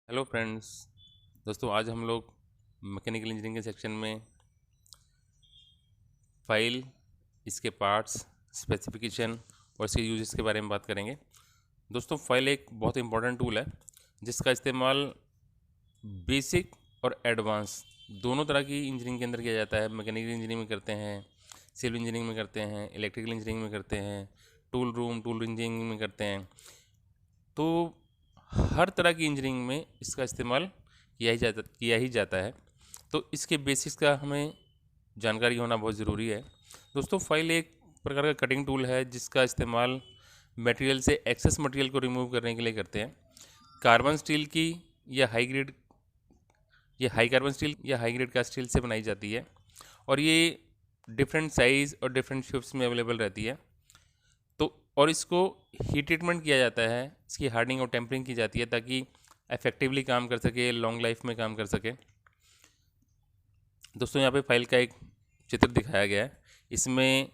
Hello friends. दोस्तों आज हम लोग मैकेनिकल इंजीनियरिंग के सेक्शन में फाइल, इसके पार्ट्स, स्पेसिफिकेशन और इसके यूजेस के बारे में बात करेंगे। दोस्तों फाइल एक बहुत इंपॉर्टेंट टूल है जिसका इस्तेमाल बेसिक और एडवांस दोनों तरह की इंजीनियरिंग के अंदर किया जाता है। मैकेनिकल इंजीनियरिंग में करते हैं, सिविल इंजीनियरिंग में करते हैं, इलेक्ट्रिकल इंजीनियरिंग में करते हैं, टूल इंजीनियरिंग में करते हैं। तो हर तरह की इंजीनियरिंग में इसका इस्तेमाल किया ही जाता है। तो इसके बेसिक्स का हमें जानकारी होना बहुत ज़रूरी है। दोस्तों फाइल एक प्रकार का कटिंग टूल है जिसका इस्तेमाल मटेरियल से एक्सेस मटेरियल को रिमूव करने के लिए करते हैं। कार्बन स्टील की या हाई कार्बन स्टील या हाई ग्रेड का स्टील से बनाई जाती है और ये डिफरेंट साइज़ और डिफरेंट शेप्स में अवेलेबल रहती है। तो और इसको हीट ट्रीटमेंट किया जाता है, इसकी हार्डनिंग और टेम्परिंग की जाती है ताकि इफेक्टिवली काम कर सके, लॉन्ग लाइफ में काम कर सके। दोस्तों यहाँ पे फाइल का एक चित्र दिखाया गया है। इसमें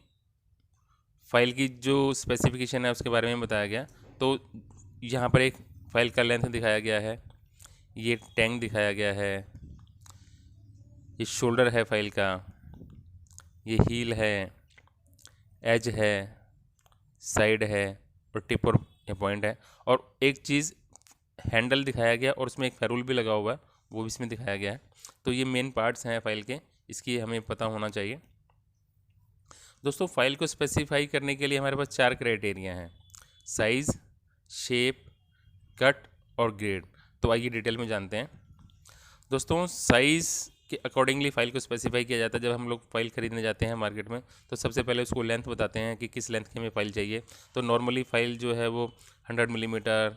फाइल की जो स्पेसिफिकेशन है उसके बारे में बताया गया। तो यहाँ पर एक फाइल का लेंथ दिखाया गया है, ये टैंक दिखाया गया है, ये शोल्डर है फाइल का, ये हील है, एज है, साइड है और टिप और पॉइंट है। और एक चीज़ हैंडल दिखाया गया और उसमें एक फेरूल भी लगा हुआ है, वो भी इसमें दिखाया गया है। तो ये मेन पार्ट्स हैं फाइल के, इसकी हमें पता होना चाहिए। दोस्तों फाइल को स्पेसिफाई करने के लिए हमारे पास 4 क्राइटेरिया हैं: साइज़, शेप, कट और ग्रेड। तो आइए डिटेल में जानते हैं। दोस्तों साइज़ के अकॉर्डिंगली फ़ाइल को स्पेसिफाई किया जाता है। जब हम लोग फ़ाइल ख़रीदने जाते हैं मार्केट में तो सबसे पहले उसको लेंथ बताते हैं कि किस लेंथ की हमें फ़ाइल चाहिए। तो नॉर्मली फ़ाइल जो है वो 100 millimetre,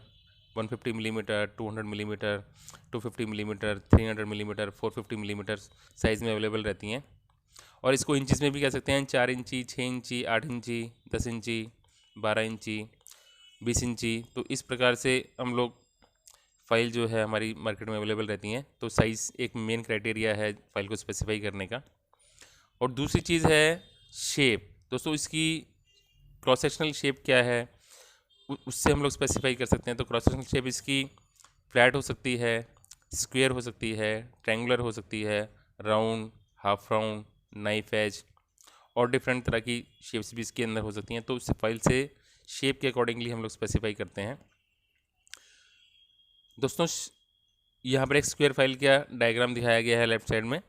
150 millimetre, 200 millimetre, 250 millimetre, 300 millimetre, 450 millimetre size में अवेलेबल रहती हैं। और इसको इंचज़ में भी कह सकते हैं, 4 इंची, 6 इंची, 8 इंची, 10 इंची, 12 इंची, 20 इंची। तो इस प्रकार से हम लोग फ़ाइल जो है हमारी मार्केट में अवेलेबल रहती हैं। तो साइज़ एक मेन क्राइटेरिया है फ़ाइल को स्पेसिफाई करने का। और दूसरी चीज़ है शेप। दोस्तों इसकी क्रॉस सेक्शनल शेप क्या है उससे हम लोग स्पेसिफाई कर सकते हैं। तो क्रॉस सेक्शनल शेप इसकी फ्लैट हो सकती है, स्क्वायर हो सकती है, ट्रायंगुलर हो सकती है, round, half round, knife edge और डिफरेंट तरह की शेप्स भी इसके अंदर हो सकती हैं। तो उस फाइल से शेप के अकॉर्डिंगली हम लोग स्पेसिफाई करते हैं। दोस्तों यहाँ पर एक स्क्वायर फाइल का डायग्राम दिखाया गया है लेफ्ट साइड में,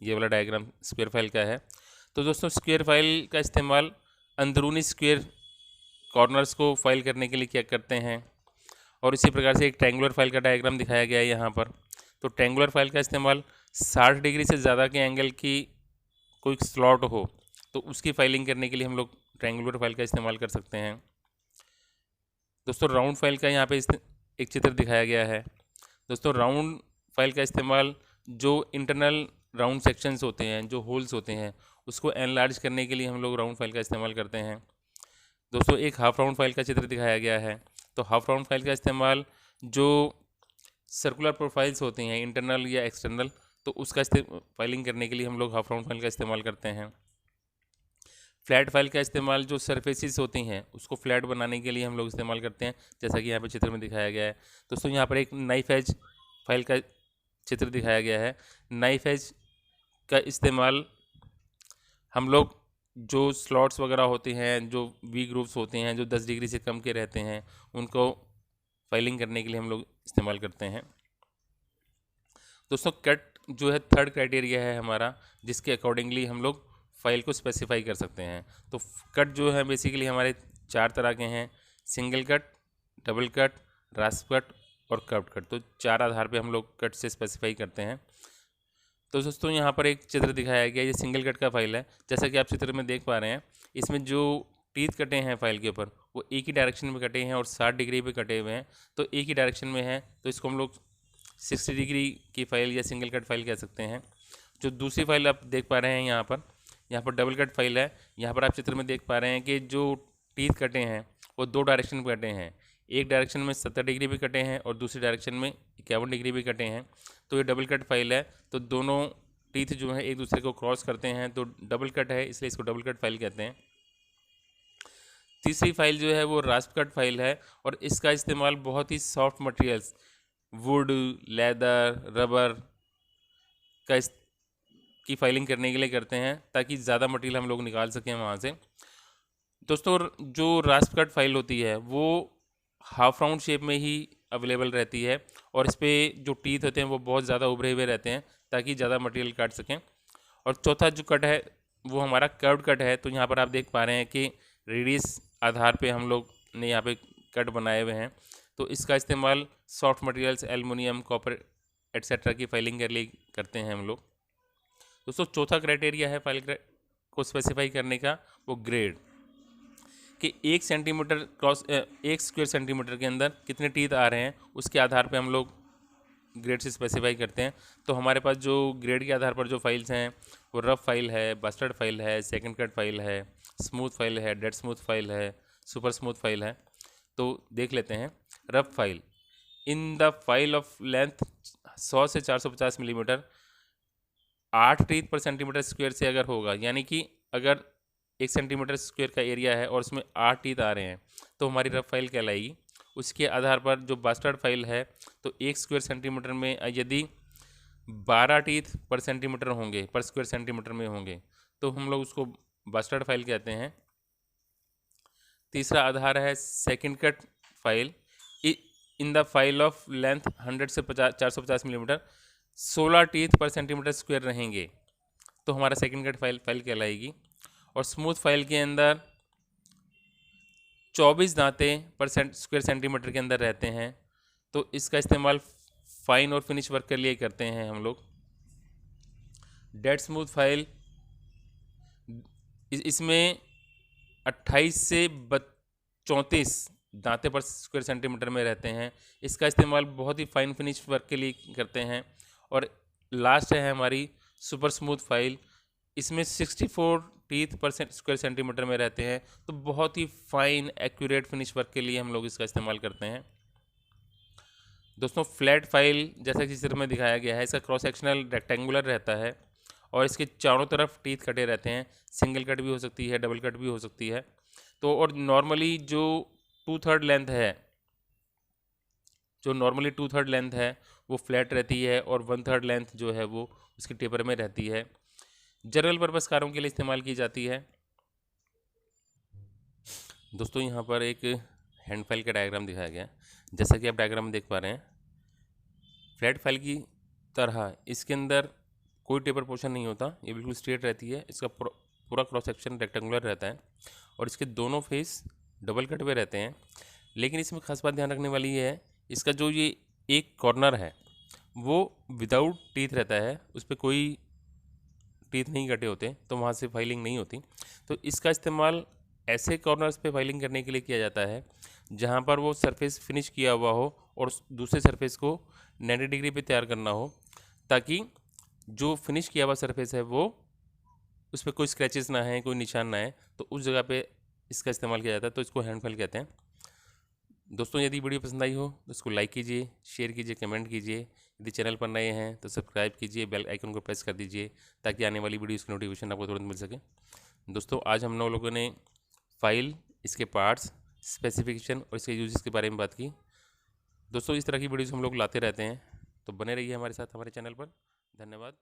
ये वाला डायग्राम स्क्वायर फाइल का है। तो दोस्तों स्क्वायर फाइल का इस्तेमाल अंदरूनी स्क्वायर कॉर्नर्स को फाइल करने के लिए क्या करते हैं। और इसी प्रकार से एक ट्रायंगुलर फाइल का डायग्राम दिखाया गया है यहाँ पर। तो ट्रायंगुलर फाइल का इस्तेमाल 60 डिग्री से ज़्यादा के एंगल की कोई स्लॉट हो तो उसकी फाइलिंग करने के लिए हम लोग ट्रायंगुलर फाइल का इस्तेमाल कर सकते हैं। दोस्तों राउंड फाइल का यहाँ पे एक चित्र दिखाया गया है। दोस्तों राउंड फाइल का इस्तेमाल जो इंटरनल राउंड सेक्शंस होते हैं, जो होल्स होते हैं, उसको एनलार्ज करने के लिए हम लोग राउंड फाइल का इस्तेमाल करते हैं। दोस्तों एक हाफ राउंड फाइल का चित्र दिखाया गया है। तो हाफ राउंड फाइल का इस्तेमाल जो सर्कुलर प्रोफाइल्स होती हैं इंटरनल या एक्सटर्नल, तो उसका फाइलिंग करने के लिए हम लोग हाफ राउंड फाइल का इस्तेमाल करते हैं। फ्लैट फाइल का इस्तेमाल जो सरफेसिस होती हैं उसको फ्लैट बनाने के लिए हम लोग इस्तेमाल करते हैं, जैसा कि यहाँ पे चित्र में दिखाया गया है। दोस्तों यहाँ पर एक नाइफ एज फाइल का चित्र दिखाया गया है। नाइफ एज का इस्तेमाल हम लोग जो स्लॉट्स वगैरह होते हैं, जो वी ग्रूव्स होते हैं, जो 10 डिग्री से कम के रहते हैं, उनको फाइलिंग करने के लिए हम लोग इस्तेमाल करते हैं। दोस्तों कट जो है थर्ड क्राइटेरिया है हमारा, जिसके अकॉर्डिंगली हम लोग फाइल को स्पेसिफाई कर सकते हैं। तो कट जो है बेसिकली हमारे 4 तरह के हैं: single cut, double cut, रास्प cut और कर्व्ड कट। तो 4 आधार पे हम लोग कट से स्पेसिफाई करते हैं। तो दोस्तों यहाँ पर एक चित्र दिखाया गया, ये सिंगल कट का फाइल है। जैसा कि आप चित्र में देख पा रहे हैं, इसमें जो टीथ कटे हैं फाइल के ऊपर वो एक ही डायरेक्शन में कटे हैं और 60 डिग्री पे कटे हुए हैं। तो एक ही डायरेक्शन में है, तो इसको हम लोग 60 डिग्री की फाइल या सिंगल कट फाइल कह सकते हैं। जो दूसरी फाइल आप देख पा रहे हैं यहाँ पर डबल कट फाइल है। यहाँ पर आप चित्र में देख पा रहे हैं कि जो टीथ कटे हैं वो 2 डायरेक्शन में कटे हैं। एक डायरेक्शन में 70 डिग्री भी कटे हैं और दूसरी डायरेक्शन में 51 डिग्री भी कटे हैं। तो ये डबल कट फाइल है। तो दोनों टीथ जो है एक दूसरे को क्रॉस करते हैं, तो डबल कट है, इसलिए इसको डबल कट फाइल कहते हैं। तीसरी फाइल जो है वो रास्प कट फाइल है और इसका इस्तेमाल बहुत ही soft materials wood, leather, rubber का की फाइलिंग करने के लिए करते हैं ताकि ज़्यादा मटेरियल हम लोग निकाल सकें वहाँ से। दोस्तों जो रास्प कट फाइल होती है वो हाफ राउंड शेप में ही अवेलेबल रहती है और इस पर जो टीथ होते हैं वो बहुत ज़्यादा उभरे हुए रहते हैं ताकि ज़्यादा मटेरियल काट सकें। और चौथा जो कट है वो हमारा कर्व्ड कट है। तो यहाँ पर आप देख पा रहे हैं कि रेडियस आधार पे हम लोग ने यहाँ पे कट बनाए हुए हैं। तो इसका इस्तेमाल soft materials, aluminium, copper etcetera की फाइलिंग के लिए करते हैं हम लोग। दोस्तों चौथा क्राइटेरिया है फाइल को स्पेसिफाई करने का, वो ग्रेड, कि 1 सेंटीमीटर क्रॉस 1 स्क्वायर सेंटीमीटर के अंदर कितने टीथ आ रहे हैं उसके आधार पे हम लोग ग्रेड से स्पेसिफाई करते हैं। तो हमारे पास जो ग्रेड के आधार पर जो फाइल्स हैं वो रफ फाइल है, बस्टर्ड फाइल है, सेकंड कट फाइल है, स्मूथ फाइल है, डेड स्मूथ फाइल है, सुपर स्मूथ फाइल है। तो देख लेते हैं। Rough file, in the file of length 100 से 450 मिलीमीटर 8 टीथ पर सेंटीमीटर स्क्वायर से अगर होगा, यानी कि अगर 1 सेंटीमीटर स्क्वायर का एरिया है और उसमें 8 टीथ आ रहे हैं तो हमारी रफ फाइल कहलाएगी। उसके आधार पर जो बास्टर्ड फाइल है तो 1 स्क्वायर सेंटीमीटर में यदि 12 टीथ पर सेंटीमीटर होंगे, पर स्क्वायर सेंटीमीटर में होंगे, तो हम लोग उसको बास्टर्ड फाइल कहते हैं। तीसरा आधार है second cut file, in the file of length 100 से 450 मिलीमीटर 16 टीथ पर सेंटीमीटर स्क्वायर रहेंगे तो हमारा सेकंड कट फाइल कहलाएगी। और स्मूथ फाइल के अंदर 24 दांते पर स्क्वायर सेंटीमीटर के अंदर रहते हैं तो इसका इस्तेमाल फाइन और फिनिश वर्क के लिए करते हैं हम लोग। डेड स्मूथ फाइल, इसमें 28 से 34 दांते पर स्क्वायर सेंटीमीटर में रहते हैं। इसका इस्तेमाल बहुत ही फाइन फिनिश वर्क के लिए करते हैं। और लास्ट है हमारी सुपर स्मूथ फाइल, इसमें 64 टीथ पर स्क्वायर सेंटीमीटर में रहते हैं तो बहुत ही फाइन एक्यूरेट फिनिश वर्क के लिए हम लोग इसका इस्तेमाल करते हैं। दोस्तों फ्लैट फाइल जैसा कि चित्र में दिखाया गया है, इसका क्रॉस सेक्शनल रेक्टेंगुलर रहता है और इसके चारों तरफ टीथ कटे रहते हैं। सिंगल कट भी हो सकती है, डबल कट भी हो सकती है। तो और नॉर्मली जो 2/3 लेंथ है, जो नॉर्मली 2/3 लेंथ है वो फ्लैट रहती है और 1/3 लेंथ जो है वो उसकी टेपर में रहती है। जनरल पर्पस कारों के लिए इस्तेमाल की जाती है। दोस्तों यहाँ पर एक हैंड फाइल का डायग्राम दिखाया गया है। जैसा कि आप डायग्राम में देख पा रहे हैं, फ्लैट फाइल की तरह इसके अंदर कोई टेपर पोर्शन नहीं होता, ये बिल्कुल स्ट्रेट रहती है। इसका पूरा क्रॉस सेक्शन रेक्टेंगुलर रहता है और इसके दोनों फेस डबल कट में रहते हैं। लेकिन इसमें खास बात ध्यान रखने वाली है, इसका जो ये एक कॉर्नर है वो विदाउट टीथ रहता है, उस पर कोई टीथ नहीं कटे होते तो वहाँ से फाइलिंग नहीं होती। तो इसका इस्तेमाल ऐसे कॉर्नर्स पे फाइलिंग करने के लिए किया जाता है जहाँ पर वो सरफेस फिनिश किया हुआ हो और दूसरे सरफेस को 90 डिग्री पे तैयार करना हो, ताकि जो फिनिश किया हुआ सरफेस है वो उस पर कोई स्क्रैचेस ना है, कोई निशान ना है, तो उस जगह पे इसका इस्तेमाल किया जाता है। तो इसको हैंड फाइल कहते हैं। दोस्तों यदि वीडियो पसंद आई हो तो इसको लाइक कीजिए, शेयर कीजिए, कमेंट कीजिए। यदि चैनल पर नए हैं तो सब्सक्राइब कीजिए, बेल आइकन को प्रेस कर दीजिए ताकि आने वाली वीडियोस की नोटिफिकेशन आपको तुरंत मिल सके। दोस्तों आज हम लोगों ने फाइल, इसके पार्ट्स, स्पेसिफिकेशन और इसके यूजेस के बारे में बात की। दोस्तों इस तरह की वीडियोस हम लोग लाते रहते हैं, तो बने रहिए हमारे साथ हमारे चैनल पर। धन्यवाद।